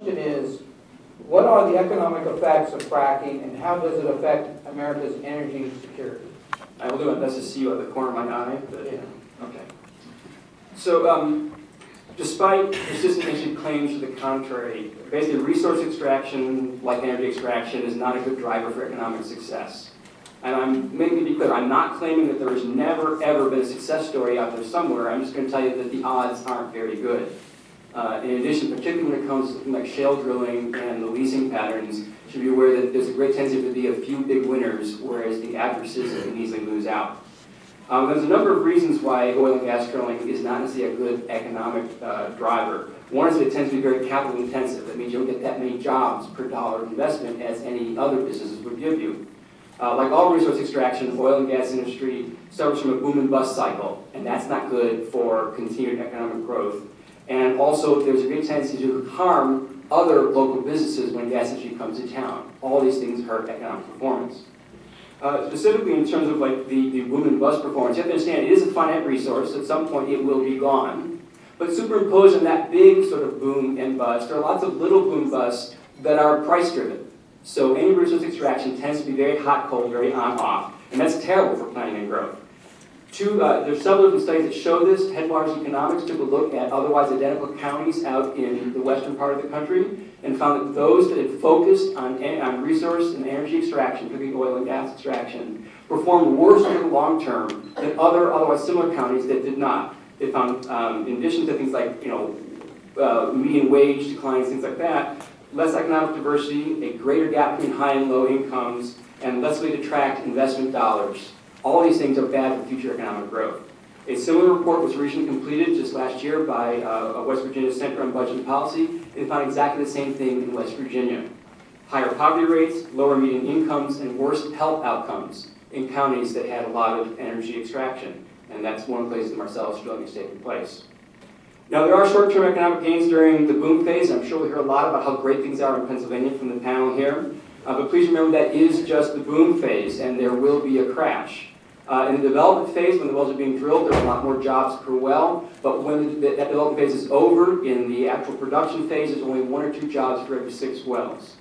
question is, what are the economic effects of fracking, and how does it affect America's energy security? I will do my best to see you at the corner of my eye. But, Yeah. Okay. So, despite persistent ancient claims to the contrary, basically resource extraction, like energy extraction, is not a good driver for economic success. And I'm making it be clear, I'm not claiming that there has never, ever been a success story out there somewhere. I'm just going to tell you that the odds aren't very good. In addition, particularly when it comes to something like shale drilling and the leasing patterns, you should be aware that there's a great tendency to be a few big winners, whereas the addresses can easily lose out. There's a number of reasons why oil and gas drilling is not necessarily a good economic driver. One is that it tends to be very capital intensive. That means you don't get that many jobs per dollar of investment as any other businesses would give you. Like all resource extraction, the oil and gas industry suffers from a boom and bust cycle, and that's not good for continued economic growth. And also, there's a great tendency to harm other local businesses when gas industry comes to town. All these things hurt economic performance. Specifically in terms of like the boom and bust performance, you have to understand it is a finite resource. At some point, it will be gone. But superimposed on that big sort of boom and bust, there are lots of little boom busts that are price-driven. So any resource extraction tends to be very hot, cold, very on-off, and that's terrible for planning and growth. There's several different studies that show this. Headwaters Economics took a look at otherwise identical counties out in the western part of the country and found that those that had focused on resource and energy extraction, particularly oil and gas extraction, performed worse over the long term than other otherwise similar counties that did not. They found, in addition to things like median wage declines, things like that, less economic diversity, a greater gap between high and low incomes, and less way to attract investment dollars. All these things are bad for future economic growth. A similar report was recently completed just last year by West Virginia Center on Budget and Policy, and found exactly the same thing in West Virginia. Higher poverty rates, lower median incomes, and worse health outcomes in counties that had a lot of energy extraction. And that's one of the places the Marcellus drilling is taking place. Now, there are short-term economic gains during the boom phase. I'm sure we'll hear a lot about how great things are in Pennsylvania from the panel here. But please remember that is just the boom phase, and there will be a crash. In the development phase, when the wells are being drilled, there are a lot more jobs per well. But when that development phase is over, in the actual production phase, there's only 1 or 2 jobs for every 6 wells.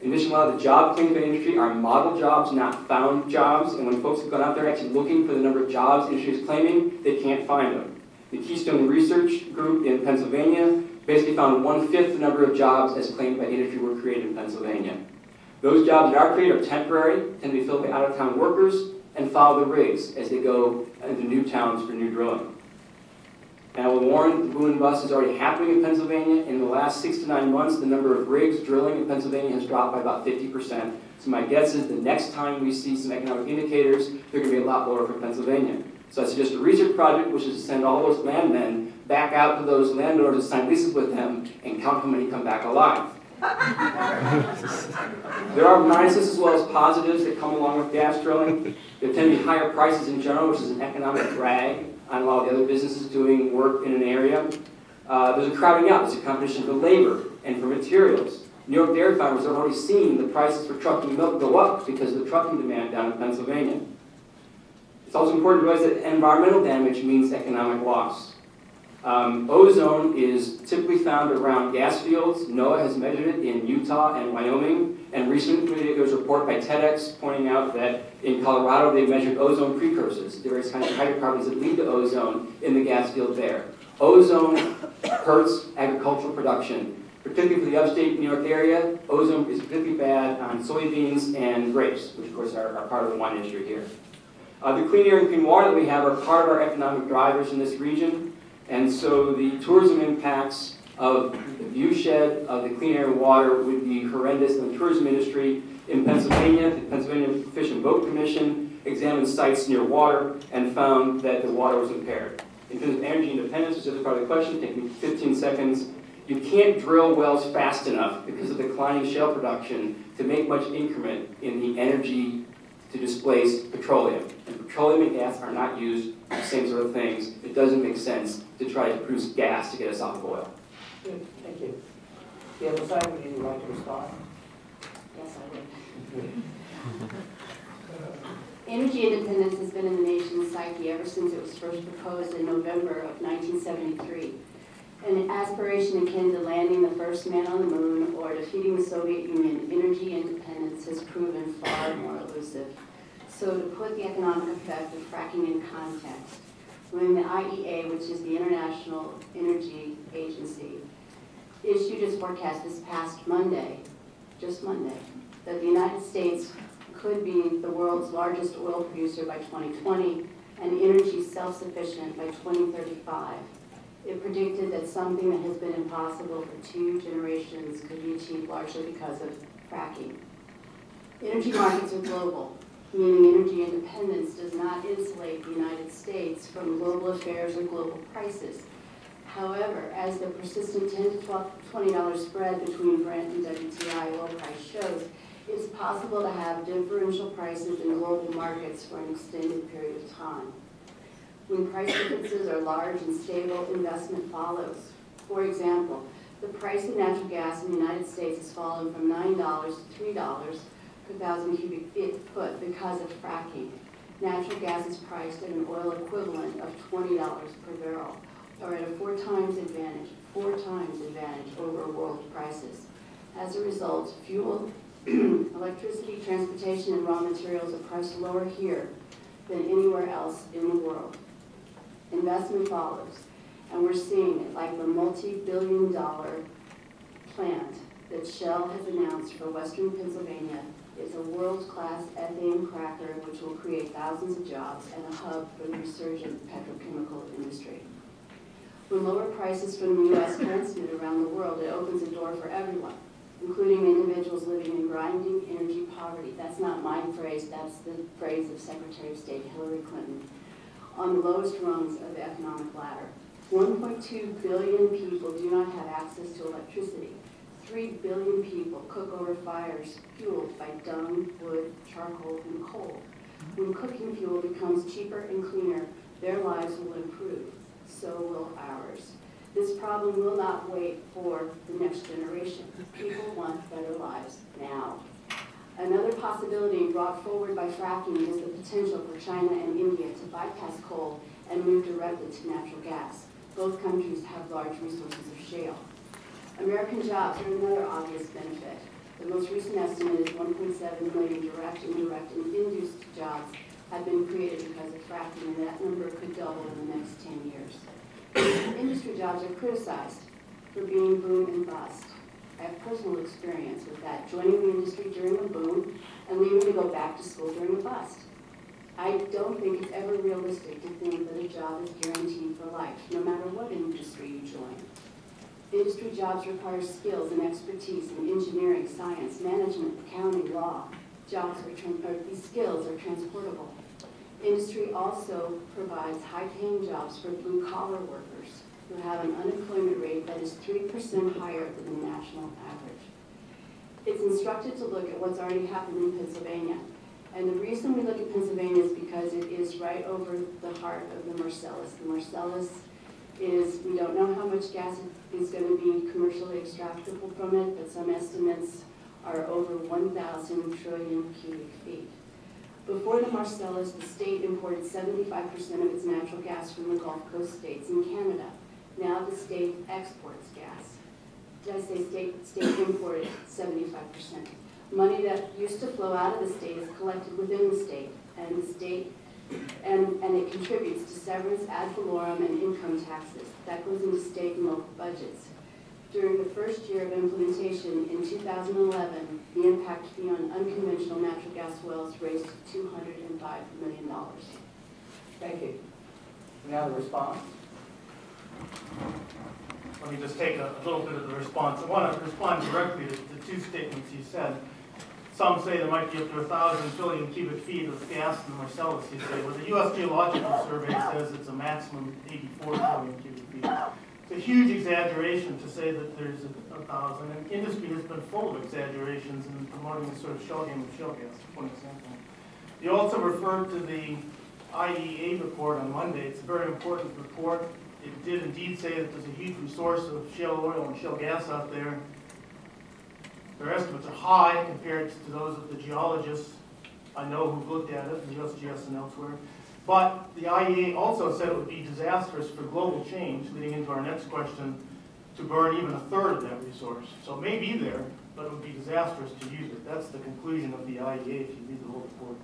In addition, a lot of the job claims by the industry are model jobs, not found jobs. And when folks have gone out there actually looking for the number of jobs the industry is claiming, they can't find them. The Keystone Research Group in Pennsylvania basically found 1/5 the number of jobs as claimed by the industry were created in Pennsylvania. Those jobs that are created are temporary, tend to be filled by out-of-town workers, and follow the rigs as they go into new towns for new drilling. Now, we'll warn the boom and bust is already happening in Pennsylvania. In the last 6 to 9 months, the number of rigs drilling in Pennsylvania has dropped by about 50%. So my guess is the next time we see some economic indicators, they're going to be a lot lower for Pennsylvania. So I suggest a research project, which is to send all those landmen back out to those landowners and sign leases with them and count how many come back alive. There are minuses as well as positives that come along with gas drilling. There tend to be higher prices in general, which is an economic drag on a lot of the other businesses doing work in an area. There's a crowding out. There's a competition for labor and for materials. New York dairy farmers are already seeing the prices for trucking milk go up because of the trucking demand down in Pennsylvania. It's also important to realize that environmental damage means economic loss. Ozone is typically found around gas fields. NOAA has measured it in Utah and Wyoming. And recently there was a report by TEDx pointing out that in Colorado they measured ozone precursors, the various kinds of hydrocarbons that lead to ozone in the gas field there. Ozone hurts agricultural production. Particularly for the upstate New York area, ozone is particularly bad on soybeans and grapes, which of course are part of the wine industry here. The clean air and clean water that we have are part of our economic drivers in this region. And so the tourism impacts of the viewshed of the clean air and water would be horrendous in the tourism industry. In Pennsylvania, the Pennsylvania Fish and Boat Commission examined sites near water and found that the water was impaired. In terms of energy independence, which is part of the question, take me 15 seconds. You can't drill wells fast enough because of declining shale production to make much increment in the energy to displace petroleum. And petroleum and gas are not used for the same sort of things. It doesn't make sense to try to produce gas to get us off of oil. Good, thank you. The other side, would you like to respond? Yes, I would. Energy independence has been in the nation's psyche ever since it was first proposed in November of 1973. An aspiration akin to landing the first man on the moon or defeating the Soviet Union, energy independence has proven far more elusive. So to put the economic effect of fracking in context, when the IEA, which is the International Energy Agency, issued its forecast this past Monday, just Monday, that the United States could be the world's largest oil producer by 2020 and energy self-sufficient by 2035. It predicted that something that has been impossible for 2 generations could be achieved largely because of fracking. Energy markets are global, meaning energy independence does not insulate the United States from global affairs or global prices. However, as the persistent $10 to $20 spread between Brent and WTI oil price shows, it's possible to have differential prices in global markets for an extended period of time. When price differences are large and stable, investment follows. For example, the price of natural gas in the United States has fallen from $9 to $3 per 1,000 cubic foot because of fracking. Natural gas is priced at an oil equivalent of $20 per barrel, or at a 4 times advantage over world prices. As a result, fuel, electricity, transportation, and raw materials are priced lower here than anywhere else in the world. Investment follows, and we're seeing it like the multi-billion-dollar plant that Shell has announced for Western Pennsylvania. It's a world-class ethane cracker which will create thousands of jobs and a hub for the resurgent petrochemical industry. When lower prices from the U.S. transmit around the world, it opens a door for everyone, including individuals living in grinding energy poverty. That's not my phrase, that's the phrase of Secretary of State Hillary Clinton, on the lowest rungs of the economic ladder. 1.2 billion people do not have access to electricity. 3 billion people cook over fires fueled by dung, wood, charcoal, and coal. When cooking fuel becomes cheaper and cleaner, their lives will improve. So will ours. This problem will not wait for the next generation. People want better lives now. Another possibility brought forward by fracking is the potential for China and India to bypass coal and move directly to natural gas. Both countries have large resources of shale. American jobs are another obvious benefit. The most recent estimate is 1.7 million direct, indirect, and induced jobs have been created because of fracking, and that number could double in the next 10 years. Industry jobs are criticized for being boom and bust. I have personal experience with that, joining the industry during a boom and leaving to go back to school during a bust. I don't think it's ever realistic to think that a job is guaranteed for life, no matter what industry you join. Industry jobs require skills and expertise in engineering, science, management, accounting, law. These skills are transportable. Industry also provides high-paying jobs for blue-collar workers who have an unemployment rate that is 3% higher than the national average. It's instructive to look at what's already happened in Pennsylvania. And the reason we look at Pennsylvania is because it is right over the heart of the Marcellus. The Marcellus is, we don't know how much gas is going to be commercially extractable from it, but some estimates are over 1,000 trillion cubic feet. Before the Marcellus, the state imported 75% of its natural gas from the Gulf Coast states in Canada. Now the state exports gas. Did I say state imported 75%? Money that used to flow out of the state is collected within the state, and it contributes to severance, ad valorem, and income taxes. That goes into state and local budgets. During the first year of implementation in 2011, the impact fee on unconventional natural gas wells raised to $205 million. Thank you. Now the response. Let me just take a little bit of the response. I want to respond directly to the 2 statements you said. Some say there might be up to 1,000 billion cubic feet of gas in the Marcellus, you say. Well, the U.S. Geological Survey says it's a maximum 84 billion cubic feet. It's a huge exaggeration to say that there's 1,000, and industry has been full of exaggerations in promoting this sort of shell game of shale gas, for example. You also referred to the IEA report on Monday. It's a very important report. It did indeed say that there's a huge resource of shale oil and shale gas out there. Their estimates are high compared to those of the geologists I know who've looked at it, in USGS and elsewhere. But the IEA also said it would be disastrous for global change, leading into our next question. to burn even a third of that resource. So it may be there, but it would be disastrous to use it. That's the conclusion of the IEA if you read the whole report.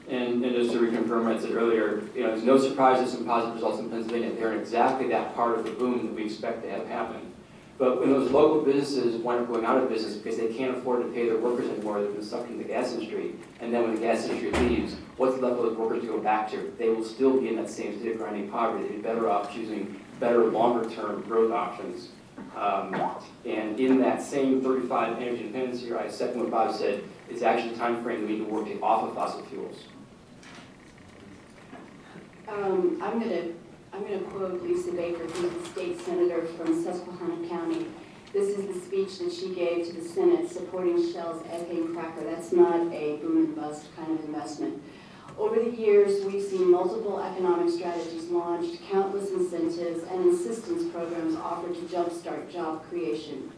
And just to reconfirm what I said earlier, there's no surprise there's some positive results in Pennsylvania. They're in exactly that part of the boom that we expect to have happen. But when those local businesses wind up going out of business because they can't afford to pay their workers anymore, they've been stuck in the gas industry, and then when the gas industry leaves, what's the level of workers to go back to? They will still be in that same state of grinding poverty. They'd be better off choosing better longer-term growth options. And in that same 35 energy independence year, I second what Bob said, it's actually the time frame we need to work to get off of fossil fuels. I'm going to quote Lisa Baker, who's the state senator from Susquehanna County. This is the speech that she gave to the Senate supporting Shell's ethane cracker. That's not a boom and bust kind of investment. Over the years, we've seen multiple economic strategies launched, countless incentives and assistance programs offered to jumpstart job creation.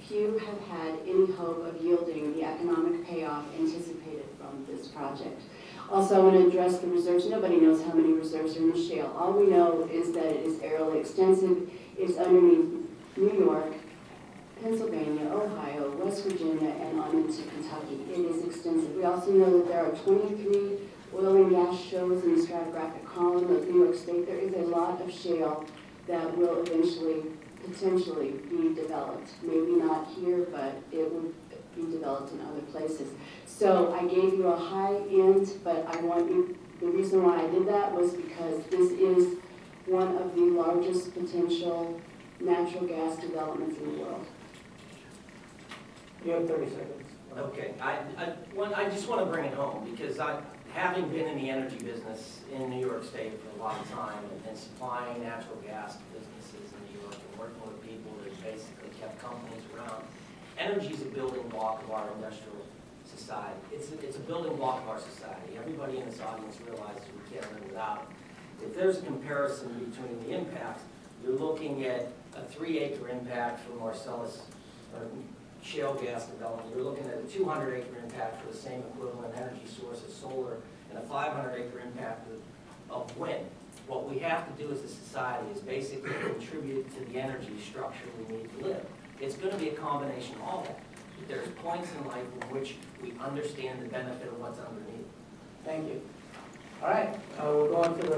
Few have had any hope of yielding the economic payoff anticipated from this project. Also, I want to address the reserves. Nobody knows how many reserves are in the shale. All we know is that it is aerially extensive. It's underneath New York, Pennsylvania, Ohio, West Virginia, and on into Kentucky. It is extensive. We also know that there are 23 oil and gas shows in the stratigraphic column of New York State. There is a lot of shale that will eventually, potentially be developed. Maybe not here, but it will be developed in other places. So I gave you a high end, but I want you, the reason why I did that was because this is one of the largest potential natural gas developments in the world. You have 30 seconds. Okay, I just want to bring it home because having been in the energy business in New York State for a long time and supplying natural gas to businesses in New York and working with people that basically kept companies around, energy is a building block of our industrial society. It's a building block of our society. Everybody in this audience realizes we can't live without it. If there's a comparison between the impacts, you're looking at a 3-acre impact for Marcellus or shale gas development. You're looking at a 200-acre impact for the same equivalent energy source as solar and a 500-acre impact of wind. What we have to do as a society is basically contribute to the energy structure we need to live. It's going to be a combination of all that. There's points in life in which we understand the benefit of what's underneath. Thank you. All right, we'll go on to the